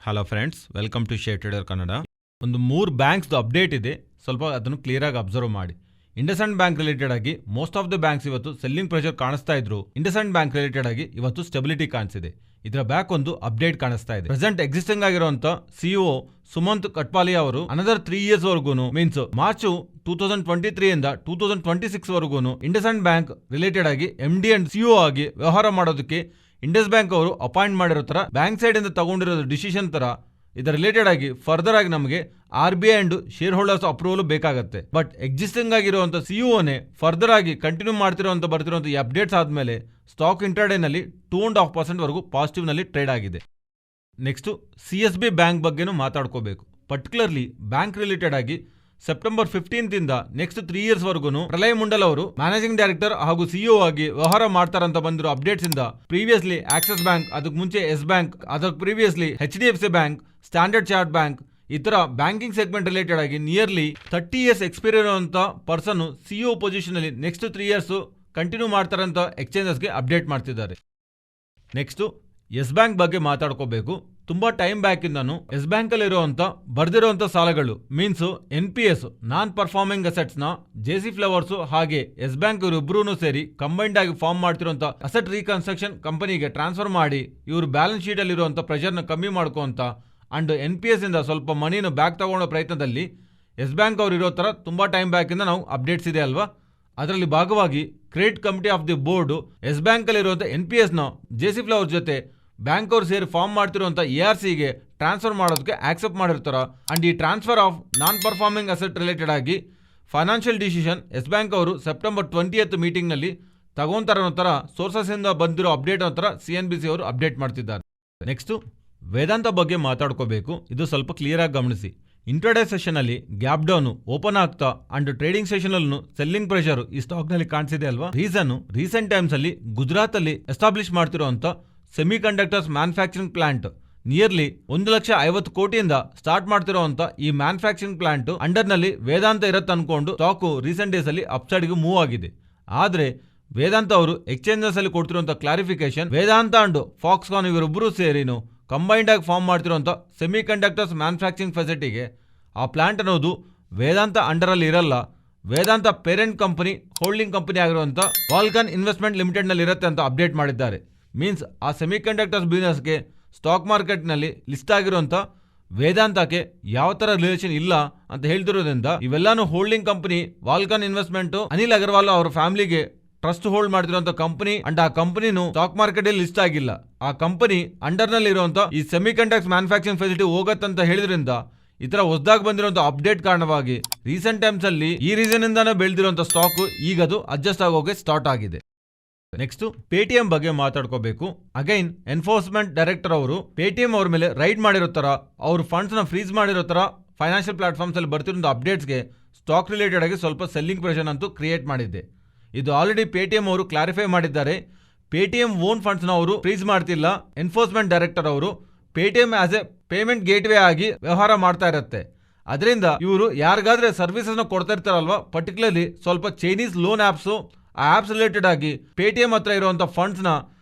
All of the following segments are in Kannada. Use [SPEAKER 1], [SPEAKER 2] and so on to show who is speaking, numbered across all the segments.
[SPEAKER 1] Hello friends, welcome to trader Kannada. ಒಂದು 3 ಬ್ಯಾಂಕ್ಸ್ ಅಪ್ಡೇಟ್ ಇದೆ, ಸ್ವಲ್ಪ ಅದನ್ನು ಕ್ಲಿಯರ್ ಆಗಿ ಅಬ್ಸರ್ವ್ ಮಾಡಿ. IndusInd ಬ್ಯಾಂಕ್ ರಿಲೇಟೆಡ್ ಆಗಿ ಮೋಸ್ಟ್ ಆಫ್ ದ ಬ್ಯಾಂಕ್ಸ್ ಇವತ್ತು ಸೆಲ್ಲಿಂಗ್ ಪ್ರೆಷರ್ ಕಾಣಿಸ್ತಾ ಇದ್ರು. IndusInd ಬ್ಯಾಂಕ್ ರಿಲೇಟೆಡ್ ಆಗಿ ಇವತ್ತು ಸ್ಟೆಬಿಲಿಟಿ ಕಾಣಿಸಿದೆ. ಇದರ ಬ್ಯಾಕ್ ಒಂದು ಅಪ್ಡೇಟ್ ಕಾಣಿಸ್ತಾ ಇದೆ. ಪ್ರೆಸೆಂಟ್ ಎಕ್ಸಿಸ್ಟಿಂಗ್ ಆಗಿರುವಂತ ಸಿಇಒ ಸುಮಂತ್ ಕಟ್ಪಾಲಿ ಅವರು ಅನದರ್ 3 years ವರೆಗೂ ಮೀನ್ಸ್ ಮಾರ್ಚ್ 2023 ಇಂದ 2026 ವರೆಗೂ IndusInd ಬ್ಯಾಂಕ್ ರಿಲೇಟೆಡ್ ಆಗಿ MD ಅಂಡ್ ಸಿಇಒ ಆಗಿ ವ್ಯವಹಾರ ಮಾಡೋದಕ್ಕೆ ಇಂಡಸ್ ಬ್ಯಾಂಕ್ ಅವರು ಅಪಾಯಿಂಟ್ ಮಾಡಿರೋ ತರ ಬ್ಯಾಂಕ್ ಸೈಡ್ ಇಂದ ತಗೊಂಡಿರೋ ಡಿಸಿಷನ್ ತರ ಇದರ ರಿಲೇಟೆಡ್ ಆಗಿ ಫರ್ದರ್ ಆಗಿ ನಮಗೆ RBI and share holders approval ಬೇಕಾಗುತ್ತೆ. ಬಟ್ ಎಕ್ಸಿಸ್ಟಿಂಗ್ ಆಗಿರುವಂತ ಸಿಇಒನೇ ಫರ್ದರ್ ಆಗಿ ಕಂಟಿನ್ಯೂ ಬರ್ತಿರುವಂತ ಈ ಅಪ್ಡೇಟ್ಸ್ ಆದ್ಮೇಲೆ ಸ್ಟಾಕ್ ಇಂಟ್ರಾಡೇ ನಲ್ಲಿ 2.5% ವರೆಗೂ ಪಾಸಿಟಿವ್ ನಲ್ಲಿ ಟ್ರೇಡ್ ಆಗಿದೆ. ನೆಕ್ಸ್ಟ್ CSB ಬ್ಯಾಂಕ್ ಬಗ್ಗೆನೂ ಮಾತಾಡ್ಕೋಬೇಕು. ಪರ್ಟಿಕ್ಯುಲರ್ಲಿ ಬ್ಯಾಂಕ್ ರಿಲೇಟೆಡ್ ಆಗಿ ಸೆಪ್ಟೆಂಬರ್ 15th ಇಂದ ನೆಕ್ಸ್ಟ್ 3 years ವರೆಗೂ ಪ್ರಲಯ್ ಮುಂಡಲ್ ಅವರು ಮ್ಯಾನೇಜಿಂಗ್ ಡೈರೆಕ್ಟರ್ ಹಾಗೂ ಸಿಇಒ ಆಗಿ ವ್ಯವಹಾರ ಮಾಡ್ತಾರಂತ ಬಂದಿರೋ ಅಪ್ಡೇಟ್ಸ್ ಇಂದ ಪ್ರೀವಿಯಸ್ಲಿ ಆಕ್ಸಿಸ್ ಬ್ಯಾಂಕ್, ಅದಕ್ಕೆ ಮುಂಚೆ ಎಸ್ ಬ್ಯಾಂಕ್, ಅದಕ್ಕೆ previously HDFC bank, standard chart bank, ಈ ತರ ಬ್ಯಾಂಕಿಂಗ್ ಸೆಗ್ಮೆಂಟ್ ರಿಲೇಟೆಡ್ ಆಗಿ ನಿಯರ್ಲಿ 30 years ಎಕ್ಸ್ಪೀರಿಯನ್ಸ್ ಇರುವಂತ ಪರ್ಸನ್ ಸಿಇಒ ಪೊಸಿಷನ್ ಅಲ್ಲಿ ನೆಕ್ಸ್ಟ್ 3 years ಕಂಟಿನ್ಯೂ ಮಾಡ್ತಾರಂತ ಎಕ್ಸ್ಚೇಂಜಸ್ಗೆ ಅಪ್ಡೇಟ್ ಮಾಡ್ತಿದ್ದಾರೆ. ನೆಕ್ಸ್ಟ್ ಎಸ್ ಬ್ಯಾಂಕ್ ಬಗ್ಗೆ ಮಾತಾಡ್ಕೋಬೇಕು. ತುಂಬಾ ಟೈಮ್ ಬ್ಯಾಕ್ ಇಂದಾನು ಎಸ್ ಬ್ಯಾಂಕ್ ಅಲ್ಲಿ ಇರುವಂತ ಬರ್ದಿರುವಂತ ಸಾಲಗಳು ಮೀನ್ಸ್ NPS ನಾನ್ ಪರ್ಫಾರ್ಮಿಂಗ್ ಅಸೆಟ್ಸ್ ನ JC ಫ್ಲವರ್ಸ್ ಹಾಗೆ ಎಸ್ ಬ್ಯಾಂಕ್ ಇಬ್ರು ಸೇರಿ ಕಂಬೈನ್ಡ್ ಆಗಿ ಫಾರ್ಮ್ ಮಾಡ್ತಿರುವಂತ ಅಸೆಟ್ ರೀಕನ್ಸ್ಟ್ರಕ್ಷನ್ ಕಂಪನಿಗೆ ಟ್ರಾನ್ಸ್ಫರ್ ಮಾಡಿ ಇವರು ಬ್ಯಾಲೆನ್ಸ್ ಶೀಟ್ ಅಲ್ಲಿ ಇರುವಂತ ಪ್ರೆಷರ್ ನ ಕಮ್ಮಿ ಮಾಡ್ಕೊಂತ ಅಂಡ್ NPS ಇಂದ ಸ್ವಲ್ಪ ಮನಿನ ಬ್ಯಾಕ್ ತಗೊಳ್ಳೋ ಪ್ರಯತ್ನದಲ್ಲಿ ಎಸ್ ಬ್ಯಾಂಕ್ ಅವರು ಇರೋ ತರ ತುಂಬಾ ಟೈಮ್ ಬ್ಯಾಕ್ ಇಂದ ನಾವು ಅಪ್ಡೇಟ್ಸ್ ಇದೆ ಅಲ್ವಾ. ಅದರಲ್ಲಿ ಭಾಗವಾಗಿ credit committee of the board Yes bank ಅಲ್ಲಿ ಇರುವಂತ NPS ನ JC ಫ್ಲವರ್ಸ್ ಜೊತೆ ಬ್ಯಾಂಕ್ ಅವರು ಸೇರಿ ಫಾರ್ಮ್ ಮಾಡ್ತಿರುವಂತ ARCಗೆ ಟ್ರಾನ್ಸ್ಫರ್ ಮಾಡೋದಕ್ಕೆ ಆಕ್ಸೆಪ್ಟ್ ಮಾಡಿರ್ತಾರ. ಅಂಡ್ ಈ transfer of non performing asset related ಆಗಿ ಫೈನಾನ್ಷಿಯಲ್ ಡಿಸಿಷನ್ ಎಸ್ ಬ್ಯಾಂಕ್ ಅವರು ಸೆಪ್ಟೆಂಬರ್ 20th ಮೀಟಿಂಗ್ ನಲ್ಲಿ ತಗೊಂತಾರ ತರ ಸೋರ್ಸಸ್ ಇಂದ ಬಂದಿರೋ ಅಪ್ಡೇಟ್ ಅಂತರ CNBC ಅವರು ಅಪ್ಡೇಟ್ ಮಾಡ್ತಿದ್ದಾರೆ. ನೆಕ್ಸ್ಟ್ ವೇದಾಂತ ಬಗ್ಗೆ ಮಾತಾಡ್ಕೋಬೇಕು. ಇದು ಸ್ವಲ್ಪ ಕ್ಲಿಯರ್ ಆಗಿ ಗಮನಿಸಿ. ಇಂಟ್ರಾಡೇ ಸೆಷನ್ ಅಲ್ಲಿ ಗ್ಯಾಪ್ ಡೌನ್ ಓಪನ್ ಆಗ್ತಾ ಅಂಡ್ ಟ್ರೇಡಿಂಗ್ ಸೆಷನ್ ಅಲ್ಲೂ ಸೆಲ್ಲಿಂಗ್ ಪ್ರೆಷರ್ ಈ ಸ್ಟಾಕ್ ನಲ್ಲಿ ಕಾಣಿಸಿದೆ ಅಲ್ವಾ. ರೀಸನ್ ರೀಸೆಂಟ್ ಟೈಮ್ಸ್ ಅಲ್ಲಿ ಗುಜರಾತ್ ಅಲ್ಲಿ ಎಸ್ಟಾಬ್ಲಿಷ್ ಮಾಡ್ತಿರುವಂತ semiconductors manufacturing plant nearly 1,50,00,000 ಕೋಟಿಯಿಂದ ಸ್ಟಾರ್ಟ್ ಮಾಡ್ತಿರೋಂತ ಈ ಮ್ಯಾನುಫ್ಯಾಕ್ಚರಿಂಗ್ ಪ್ಲಾಂಟ್ ಅಂಡರ್ ನಲ್ಲಿ ವೇದಾಂತ ಇರತ್ತೆ ಅನ್ಕೊಂಡು ಸ್ಟಾಕ್ ರೀಸೆಂಟ್ ಡೇಸ್ ಅಲ್ಲಿ ಅಪ್ಸೈಡ್ ಗೆ ಮೂವ್ ಆಗಿದೆ. ಆದ್ರೆ ವೇದಾಂತ ಅವರು ಎಕ್ಸ್ಚೇಂಜಸ್ ಅಲ್ಲಿ ಕೊಡ್ತಿರುವಂತ ಕ್ಲಾರಿಫಿಕೇಶನ್ ವೇದಾಂತ ಅಂಡ್ ಫಾಕ್ಸ್ಕಾನ್ ಇವರಿಬ್ಬರು ಸೇರಿನು ಕಂಬೈನ್ಡ್ ಆಗಿ ಫಾರ್ಮ್ ಮಾಡ್ತಿರುವಂತ ಸೆಮಿ ಕಂಡಕ್ಟರ್ಸ್ ಮ್ಯಾನುಫ್ಯಾಕ್ಚರಿಂಗ್ ಫೆಸಿಲಿಟಿಗೆ ಆ ಪ್ಲಾಂಟ್ ಅನ್ನೋದು ವೇದಾಂತ ಅಂಡರ್ ಅಲ್ಲಿ ಇರಲ್ಲ. ವೇದಾಂತ ಪೇರೆಂಟ್ ಕಂಪನಿ ಹೋಲ್ಡಿಂಗ್ ಕಂಪನಿ ಆಗಿರುವಂತ ವಾಲ್ಕನ್ ಇನ್ವೆಸ್ಟ್ಮೆಂಟ್ ಲಿಮಿಟೆಡ್ ನಲ್ಲಿ ಇರುತ್ತೆ ಅಂತ ಅಪ್ಡೇಟ್ ಮಾಡಿದ್ದಾರೆ. ಮೀನ್ಸ್ ಆ ಸೆಮಿ ಕಂಡಕ್ಟರ್ಸ್ ಬಿಸ್ನೆಸ್ಗೆ ಸ್ಟಾಕ್ ಮಾರ್ಕೆಟ್ ನಲ್ಲಿ ಲಿಸ್ಟ್ ಆಗಿರುವಂತ ವೇದಾಂತಕ್ಕೆ ಯಾವ ತರ ರಿಲೇಷನ್ ಇಲ್ಲ ಅಂತ ಹೇಳ್ತಿರೋದ್ರಿಂದ ಇವೆಲ್ಲಾನು holding company Vulcan investment Anil Agarwal ಅವರ ಫ್ಯಾಮಿಲಿಗೆ ಟ್ರಸ್ಟ್ ಹೋಲ್ಡ್ ಮಾಡ್ತಿರುವಂತ ಕಂಪನಿ ಅಂಡ್ ಆ ಕಂಪನಿನು ಸ್ಟಾಕ್ ಮಾರ್ಕೆಟ್ ಅಲ್ಲಿ ಲಿಸ್ಟ್ ಆಗಿಲ್ಲ. ಆ ಕಂಪನಿ ಅಂಡರ್ ನಲ್ಲಿ ಇರುವಂತ ಈ ಸೆಮಿ ಕಂಡಕ್ಟರ್ಸ್ ಮ್ಯಾನುಫ್ಯಾಕ್ಚರಿಂಗ್ ಫೆಸಿಲಿಟಿ ಹೋಗತ್ತಂತ ಹೇಳಿದ್ರಿಂದ ಈ ತರ ಹೊಸದಾಗಿ ಬಂದಿರುವಂತ ಅಪ್ಡೇಟ್ ಕಾರಣವಾಗಿ ರೀಸೆಂಟ್ ಟೈಮ್ಸ್ ಅಲ್ಲಿ ಈ ರೀಸನ್ ಇಂದಾನೆ ಬೆಳೆದಿರುವಂತ ಸ್ಟಾಕ್ ಈಗ ಅದು ಅಡ್ಜಸ್ಟ್ ಆಗೋಕೆ ಸ್ಟಾರ್ಟ್ ಆಗಿದೆ. ನೆಕ್ಸ್ಟ್ Paytm ಬಗ್ಗೆ ಮಾತಾಡ್ಕೋಬೇಕು. ಅಗೈನ್ ಎನ್ಫೋರ್ಸ್ಮೆಂಟ್ ಡೈರೆಕ್ಟರ್ ಅವರು Paytm ಅವ್ರ ಮೇಲೆ ರೈಡ್ ಮಾಡಿರೋ ತರ ಅವ್ರ ಫಂಡ್ಸ್ ನ ಫ್ರೀಸ್ ಮಾಡಿರೋ ತರ ಫೈನಾನ್ಷಿಯಲ್ ಪ್ಲಾಟ್ಫಾರ್ಮ್ಸ್ ಅಲ್ಲಿ ಬರ್ತಿರೋ ಅಪ್ಡೇಟ್ಸ್ಗೆ ಸ್ಟಾಕ್ ರಿಲೇಟೆಡ್ ಆಗಿ ಸ್ವಲ್ಪ ಸೆಲ್ಲಿಂಗ್ ಪ್ರೆಷರ್ ಅಂತೂ ಕ್ರಿಯೇಟ್ ಮಾಡಿದೆ. ಇದು ಆಲ್ರೆಡಿ Paytm ಅವರು ಕ್ಲಾರಿಫೈ ಮಾಡಿದ್ದಾರೆ. Paytm ಓನ್ ಫಂಡ್ಸ್ ನ ಅವರು ಫ್ರೀಸ್ ಮಾಡ್ತಿಲ್ಲ. ಎನ್ಫೋರ್ಸ್ಮೆಂಟ್ ಡೈರೆಕ್ಟರ್ ಅವರು Paytm as A payment gate way ಆಗಿ ವ್ಯವಹಾರ ಮಾಡ್ತಾ ಇರುತ್ತೆ. ಅದರಿಂದ ಇವರು ಯಾರಿಗಾದ್ರೆ ಸರ್ವಿಸಸ್ ನ ಕೊಡ್ತಾ ಇರ್ತಾರಲ್ವಾ, ಪರ್ಟಿಕ್ಯುಲರ್ಲಿ ಸ್ವಲ್ಪ ಚೈನೀಸ್ ಲೋನ್ ಆಪ್ಸ್ ಆ ಆಪ್ಸ್ ರಿಲೇಟೆಡ್ ಆಗಿ Paytm ಹತ್ರ ಇರುವಂತ ಫಂಡ್ಸ್ ನ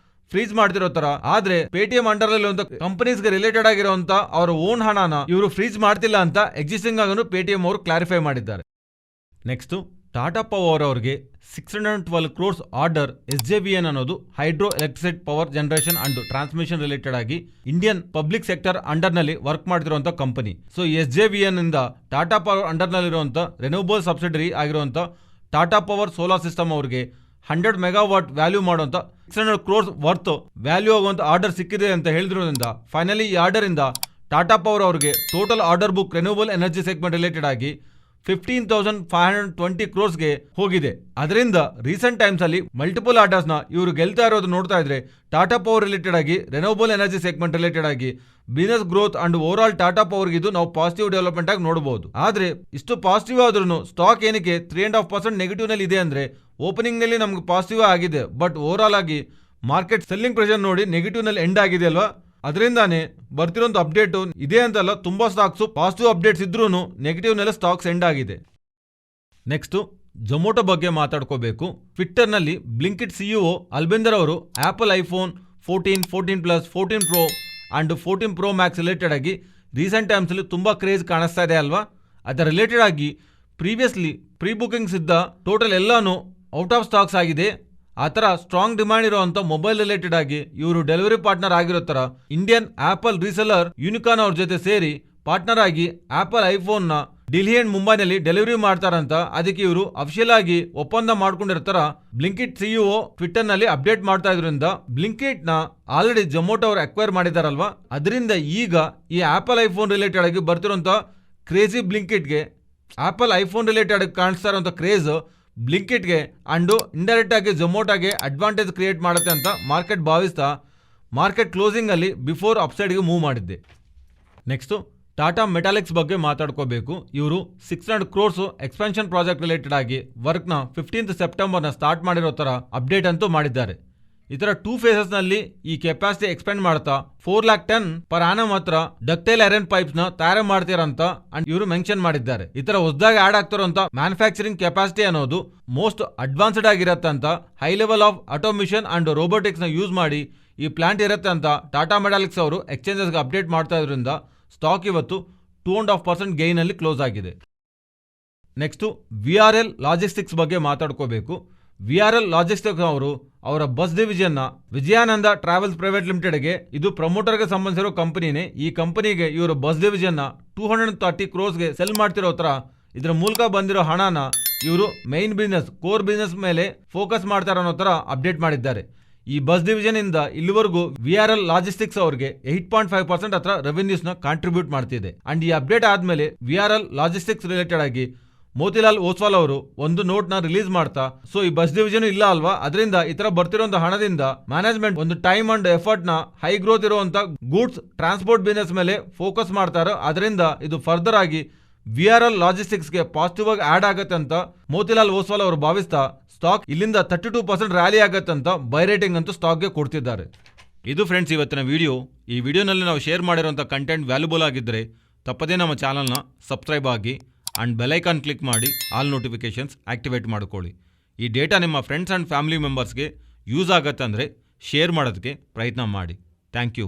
[SPEAKER 1] ಫ್ರೀಸ್ ಮಾಡ್ತಿರೋ ತರ. ಆದ್ರೆ Paytm ಅಂಡರ್ ಅಲ್ಲಿ ಕಂಪನೀಸ್ ಗೆ ರಿಲೇಟೆಡ್ ಆಗಿರುವಂತ ಅವರ ಓನ್ ಹಣನ ಇವರು ಫ್ರೀಸ್ ಮಾಡ್ತಿಲ್ಲ ಅಂತ ಎಕ್ಸಿಸ್ಟಿಂಗ್ ಆಗನು Paytm ಅವರು ಕ್ಲಾರಿಫೈ ಮಾಡಿದ್ದಾರೆ. ನೆಕ್ಸ್ಟ್ ಟಾಟಾ ಪವರ್ ಅವರಿಗೆ 612 crores ಆರ್ಡರ್ SJVN ಅನ್ನೋದು hydro electricity power generation and transmission related ಆಗಿ ಇಂಡಿಯನ್ ಪಬ್ಲಿಕ್ ಸೆಕ್ಟರ್ ಅಂಡರ್ ನಲ್ಲಿ ವರ್ಕ್ ಮಾಡ್ತಿರುವಂತ ಕಂಪನಿ. ಸೊ SJVN ಇಂದ ಟಾಟಾ ಪವರ್ ಅಂಡರ್ ನಲ್ಲಿರುವಂತ ರೆನ್ಯೂಬಲ್ ಸಬ್ಸಿಡರಿ ಆಗಿರುವಂತ ಟಾಟಾ ಪವರ್ ಸೋಲಾರ್ ಸಿಸ್ಟಮ್ ಅವರಿಗೆ 100 ಮೆಗಾವಾಟ್ ವ್ಯಾಲ್ಯೂ ಮಾಡುವಂತ 600 crores ವರ್ತ್ ವ್ಯಾಲ್ಯೂ ಆಗುವಂತ ಆರ್ಡರ್ ಸಿಕ್ಕಿದೆ ಅಂತ ಹೇಳಿದ್ರಿಂದ ಫೈನಲಿ ಈ ಆರ್ಡರ್ ಇಂದ ಟಾಟಾ ಪವರ್ ಅವರಿಗೆ total order book renewable energy segment related ಆಗಿ 15,520 crores ಹೋಗಿದೆ. ಅದರಿಂದ ರೀಸೆಂಟ್ ಟೈಮ್ಸ್ ಅಲ್ಲಿ ಮಲ್ಟಿಪಲ್ ಆರ್ಡರ್ಸ್ ನ ಇವರು ಗೆಲ್ತಾ ಇರೋದು ನೋಡ್ತಾ ಇದ್ರೆ ಟಾಟಾ ಪವರ್ ರಿಲೇಟೆಡ್ ಆಗಿ ರೆನ್ಯೂಬಲ್ ಎನರ್ಜಿ ಸೆಗ್ಮೆಂಟ್ ರಿಲೇಟೆಡ್ ಆಗಿ business growth and over all Tata power ಇದು ನಾವು ಪಾಸಿಟಿವ್ ಡೆವಲಪ್ಮೆಂಟ್ ಆಗಿ ನೋಡಬಹುದು. ಆದ್ರೆ ಇಷ್ಟು ಪಾಸಿಟಿವ್ ಆದ್ರೂ ಸ್ಟಾಕ್ ಏನಕ್ಕೆ 3.5% ನೆಗೆಟಿವ್ ನಲ್ಲಿ ಇದೆ ಅಂದ್ರೆ ಓಪನಿಂಗ್ ನಲ್ಲಿ ನಮ್ಗೆ ಪಾಸಿಟಿವ್ ಆಗಿದೆ, ಬಟ್ ಓವರ್ ಆಲ್ ಆಗಿ ಮಾರ್ಕೆಟ್ ಸೆಲ್ಲಿಂಗ್ ಪ್ರೆಷರ್ ನೋಡಿ ನೆಗೆಟಿವ್ ನಲ್ಲಿ ಎಂಡ್ ಆಗಿದೆ ಅಲ್ವಾ. ಅದರಿಂದಾನೇ ಬರ್ತಿರೋಂಥ ಅಪ್ಡೇಟ್ ಇದೆ ಅಂತಲ್ಲ, ತುಂಬಾ ಸ್ಟಾಕ್ಸ್ ಪಾಸಿಟಿವ್ ಅಪ್ಡೇಟ್ಸ್ ಇದ್ರೂ ನೆಗೆಟಿವ್ ನಲ್ಲಿ ಸ್ಟಾಕ್ಸ್ ಎಂಡ್ ಆಗಿದೆ. ನೆಕ್ಸ್ಟ್ Zomato ಬಗ್ಗೆ ಮಾತಾಡ್ಕೋಬೇಕು. ಟ್ವಿಟ್ಟರ್ ನಲ್ಲಿ ಬ್ಲಿಂಕಿಟ್ CEO ಅಲ್ಬಿಂದರ್ ಅವರು apple iPhone 14, 14 Plus, 14 Pro and 14 Pro Max related ಆಗಿ ರೀಸೆಂಟ್ ಟೈಮ್ಸಲ್ಲಿ ತುಂಬ ಕ್ರೇಜ್ ಕಾಣಿಸ್ತಾ ಇದೆ ಅಲ್ವಾ. ಅದರ ರಿಲೇಟೆಡ್ ಆಗಿ ಪ್ರೀವಿಯಸ್ಲಿ ಪ್ರೀ ಬುಕಿಂಗ್ಸ್ ಇದ್ದ ಟೋಟಲ್ ಎಲ್ಲಾನು ಔಟ್ ಆಫ್ ಸ್ಟಾಕ್ಸ್ ಆಗಿದೆ. ಆ ಥರ ಸ್ಟ್ರಾಂಗ್ ಡಿಮ್ಯಾಂಡ್ ಇರುವಂಥ ಮೊಬೈಲ್ ರಿಲೇಟೆಡ್ ಆಗಿ ಇವರು ಡೆಲಿವರಿ ಪಾರ್ಟ್ನರ್ ಆಗಿರೋ ಥರ ಇಂಡಿಯನ್ ಆಪಲ್ ರೀಸೆಲ್ಲರ್ ಯೂನಿಕಾರ್ನ್ ಅವ್ರ ಜೊತೆ ಸೇರಿ ಪಾರ್ಟ್ನರ್ ಆಗಿ ಆಪಲ್ ಐಫೋನ್ನ ಡೆಲ್ಲಿ ಅಂಡ್ ಮುಂಬೈನಲ್ಲಿ ಡೆಲಿವರಿ ಮಾಡ್ತಾರಂತ. ಅದಕ್ಕೆ ಇವರು ಅಫಿಷಿಯಲ್ ಆಗಿ ಒಪ್ಪಂದ ಮಾಡ್ಕೊಂಡಿರ್ತಾರ. ಬ್ಲಿಂಕಿಟ್ ಸಿಇಒ ಟ್ವಿಟರ್ ನಲ್ಲಿ ಅಪ್ಡೇಟ್ ಮಾಡ್ತಾ ಇದ್ರಿಂದ ಬ್ಲಿಂಕಿಟ್ ನ ಆಲ್ರೆಡಿ ಜೊಮೊಟೊ ಅವರು ಅಕ್ವೈರ್ ಮಾಡಿದಾರಲ್ವಾ, ಅದರಿಂದ ಈಗ ಈ ಆಪಲ್ ಐಫೋನ್ ರಿಲೇಟೆಡ್ ಆಗಿ ಬರ್ತಿರೋಂಥ ಕ್ರೇಜಿ ಬ್ಲಿಂಕಿಟ್ಗೆ, ಆಪಲ್ ಐಫೋನ್ ರಿಲೇಟೆಡ್ ಕಾಣಿಸ್ತಾ ಇರೋಂಥ ಕ್ರೇಜ್ ಬ್ಲಿಂಕಿಟ್ಗೆ ಅಂಡ್ ಇಂಡೈರೆಕ್ಟ್ ಆಗಿ ಜೊಮೊಟೊಗೆ ಅಡ್ವಾಂಟೇಜ್ ಕ್ರಿಯೇಟ್ ಮಾಡುತ್ತೆ ಅಂತ ಮಾರ್ಕೆಟ್ ಭಾವಿಸ್ತಾ ಮಾರ್ಕೆಟ್ ಕ್ಲೋಸಿಂಗ್ ಅಲ್ಲಿ ಬಿಫೋರ್ ಅಪ್ಸೈಡ್ಗೆ ಮೂವ್ ಮಾಡಿದ್ದೆ. ನೆಕ್ಸ್ಟ್ ಟಾಟಾ ಮೆಟಾಲಿಕ್ಸ್ ಬಗ್ಗೆ ಮಾತಾಡ್ಕೋಬೇಕು. ಇವರು 600 crores ಎಕ್ಸ್ಪಾನ್ಷನ್ ಪ್ರಾಜೆಕ್ಟ್ ರಿಲೇಟೆಡ್ ಆಗಿ ವರ್ಕ್ನ 15th ಸೆಪ್ಟೆಂಬರ್ನ ಸ್ಟಾರ್ಟ್ ಮಾಡಿರೋ ಥರ ಅಪ್ಡೇಟ್ ಅಂತೂ ಮಾಡಿದ್ದಾರೆ. ಈ ಥರ 2 phases ನಲ್ಲಿ ಈ ಕೆಪಾಸಿಟಿ ಎಕ್ಸ್ಪೆಂಡ್ ಮಾಡ್ತಾ 4 lakh ton per annum ಹತ್ರ ಡಕ್ಟೈಲ್ ಐರನ್ ಪೈಪ್ಸ್ ನ ತಯಾರು ಮಾಡ್ತೀರಂತ ಅಂಡ್ ಇವರು ಮೆನ್ಷನ್ ಮಾಡಿದ್ದಾರೆ. ಈ ತರ ಹೊಸದಾಗಿ ಆಡ್ ಆಗ್ತಿರೋಂಥ ಮ್ಯಾನುಫ್ಯಾಕ್ಚರಿಂಗ್ ಕೆಪಾಸಿಟಿ ಅನ್ನೋದು ಮೋಸ್ಟ್ ಅಡ್ವಾನ್ಸ್ಡ್ ಆಗಿರತ್ತಂತ, high level of automation and robotics ನ ಯೂಸ್ ಮಾಡಿ ಈ ಪ್ಲಾಂಟ್ ಇರುತ್ತೆ ಅಂತ ಟಾಟಾ ಮೆಟಾಲಿಕ್ಸ್ ಅವರು ಎಕ್ಸ್ಚೇಂಜಸ್ಗೆ ಅಪ್ಡೇಟ್ ಮಾಡ್ತಾ ಇದ್ರಿಂದ ಸ್ಟಾಕ್ ಇವತ್ತು 2.5% ಗೈನ್ ಅಲ್ಲಿ ಕ್ಲೋಸ್ ಆಗಿದೆ. ನೆಕ್ಸ್ಟ್ VRL ಲಾಜಿಸ್ಟಿಕ್ಸ್ ಬಗ್ಗೆ ಮಾತಾಡ್ಕೋಬೇಕು. VRL ಲಾಜಿಸ್ಟಿಕ್ಸ್ ಅವರು ಅವರ ಬಸ್ ಡಿವಿಷನ್ ನ ವಿಜಯಾನಂದ ಟ್ರಾವೆಲ್ಸ್ ಪ್ರೈವೇಟ್ ಲಿಮಿಟೆಡ್ಗೆ, ಇದು ಪ್ರಮೋಟರ್ಗೆ ಸಂಬಂಧಿಸಿರೋ ಕಂಪನಿನೇ. ಈ ಕಂಪನಿಗೆ ಇವರು ಬಸ್ ಡಿವಿಷನ್ ನ 230 crores ಸೆಲ್ ಮಾಡ್ತಿರೋ ತರ ಇದರ ಮೂಲಕ ಬಂದಿರೋ ಹಣನ ಇವರು ಮೈನ್ ಬಿಸ್ನೆಸ್, ಕೋರ್ ಬಿಸ್ನೆಸ್ ಮೇಲೆ ಫೋಕಸ್ ಮಾಡ್ತಾರೆ ಅನ್ನೋ ತರ ಅಪ್ಡೇಟ್ ಮಾಡಿದ್ದಾರೆ. ಈ ಬಸ್ ಡಿವಿಷನ್ ಇಂದ ಇಲ್ಲಿವರೆಗೂ VRL ಲಾಜಿಸ್ಟಿಕ್ಸ್ ಅವರಿಗೆ 8.5% ಹತ್ರ ರೆವೆನ್ಯೂಸ್ ನ ಕಾಂಟ್ರಿಬ್ಯೂಟ್ ಮಾಡ್ತಿದೆ. ಅಂಡ್ ಈ ಅಪ್ಡೇಟ್ ಆದ್ಮೇಲೆ VRL ಲಾಜಿಸ್ಟಿಕ್ಸ್ ರಿಲೇಟೆಡ್ ಆಗಿ ಮೋತಿಲಾಲ್ ಓಸ್ವಾಲ್ ಅವರು ಒಂದು ನೋಟ್ ನ ರಿಲೀಸ್ ಮಾಡ್ತಾ, ಸೊ ಈ ಬಸ್ ಡಿವಿಷನ್ ಇಲ್ಲ ಅಲ್ವಾ, ಅದರಿಂದ ಈ ತರ ಬರ್ತಿರೋಂಥ ಹಣದಿಂದ ಮ್ಯಾನೇಜ್ಮೆಂಟ್ ಒಂದು ಟೈಮ್ ಅಂಡ್ ಎಫರ್ಟ್ ನ ಹೈ ಗ್ರೋತ್ ಇರುವಂತ ಗೂಡ್ಸ್ ಟ್ರಾನ್ಸ್ಪೋರ್ಟ್ ಬಿಸ್ನೆಸ್ ಮೇಲೆ ಫೋಕಸ್ ಮಾಡ್ತಾರೆ. ಅದರಿಂದ ಇದು ಫರ್ದರ್ ಆಗಿ VRL ಲಾಜಿಸ್ಟಿಕ್ಸ್ಗೆ ಪಾಸಿಟಿವ್ ಆಗಿ ಆಡ್ ಆಗತ್ತೆ ಅಂತ ಮೋತಿಲಾಲ್ ಓಸ್ವಾಲ್ ಅವರು ಭಾವಿಸ್ತಾ ಸ್ಟಾಕ್ ಇಲ್ಲಿಂದ 32% ರ್ಯಾಲಿ ಆಗತ್ತಂತ ಬೈ ರೇಟಿಂಗ್ ಅಂತೂ ಸ್ಟಾಕ್ಗೆ ಕೊಡ್ತಿದ್ದಾರೆ. ಇದು ಫ್ರೆಂಡ್ಸ್ ಇವತ್ತಿನ ವಿಡಿಯೋ. ಈ ವಿಡಿಯೋನಲ್ಲಿ ನಾವು ಶೇರ್ ಮಾಡಿರೋಂಥ ಕಂಟೆಂಟ್ ವ್ಯಾಲ್ಯೂಬಲ್ ಆಗಿದ್ದರೆ ತಪ್ಪದೇ ನಮ್ಮ ಚಾನಲ್ನ ಸಬ್ಸ್ಕ್ರೈಬ್ ಆಗಿ ಆ್ಯಂಡ್ ಬೆಲೈಕಾನ್ ಕ್ಲಿಕ್ ಮಾಡಿ ಆಲ್ ನೋಟಿಫಿಕೇಷನ್ಸ್ ಆಕ್ಟಿವೇಟ್ ಮಾಡ್ಕೊಳ್ಳಿ. ಈ ಡೇಟಾ ನಿಮ್ಮ ಫ್ರೆಂಡ್ಸ್ ಆ್ಯಂಡ್ ಫ್ಯಾಮಿಲಿ ಮೆಂಬರ್ಸ್ಗೆ ಯೂಸ್ ಆಗತ್ತಂದರೆ ಶೇರ್ ಮಾಡೋದಕ್ಕೆ ಪ್ರಯತ್ನ ಮಾಡಿ. Thank you.